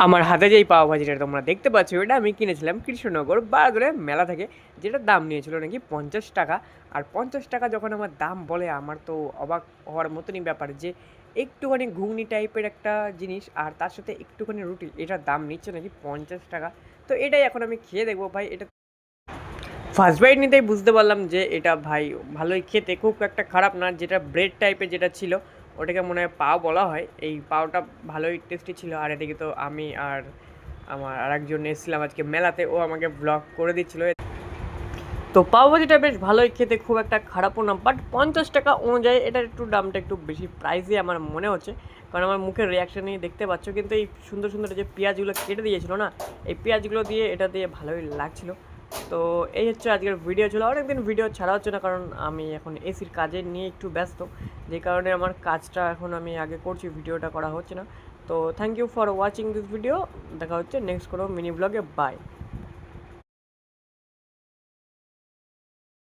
আমার হাতে যেই পাও ভাজিটা তোমরা দেখতে পাচ্ছ, এটা আমি কিনেছিলাম কৃষ্ণনগর বারদরে মেলা থেকে, যেটার দাম নিয়েছিল নাকি 50 টাকা। আর 50 টাকা যখন আমার দাম বলে, আমার তো অবাক হওয়ার মতনই ব্যাপার যে একটুখানি ঘুগনি টাইপের একটা জিনিস আর তার সাথে একটুখানি রুটি, এটার দাম নিচ্ছে নাকি 50 টাকা। তো এটাই এখন আমি খেয়ে দেখবো ভাই। এটা ফার্স্ট বাইট নিতেই বুঝতে পারলাম যে এটা ভাই ভালোই খেতে, খুব একটা খারাপ না। যেটা ব্রেড টাইপের যেটা ছিল ওটাকে মনে হয় পাও বলা হয়, এই পাওটা ভালোই টেস্টি ছিল। আর এদিকে তো আমি আর আমার আরেকজন এসেছিলাম আজকে মেলাতে, ও আমাকে ব্লগ করে দিচ্ছিলো। তো পাওভাজিটা বেশ ভালোই খেতে, খুব একটা খারাপও না, বাট 50 টাকা অনুযায়ী এটার একটু দামটা একটু বেশি প্রাইসই আমার মনে হচ্ছে। কারণ আমার মুখের রিয়াকশান নিয়ে দেখতে পাচ্ছ, কিন্তু এই সুন্দর সুন্দর যে পেঁয়াজগুলো কেটে দিয়েছিলো না, এই পেঁয়াজগুলো দিয়ে এটা দিয়ে ভালোই লাগছিলো। তো এই হচ্ছে আজকের ভিডিও ছিল। অনেকদিন ভিডিও ছাড়া হচ্ছে না, কারণ আমি এখন এসির কাজে নিয়ে একটু ব্যস্ত, যে কারণে আমার কাজটা এখন আমি আগে করছি, ভিডিওটা করা হচ্ছে না। তো thank you for watching this video. দেখা হচ্ছে নেক্সট কোনো মিনি ব্লগে। বাই।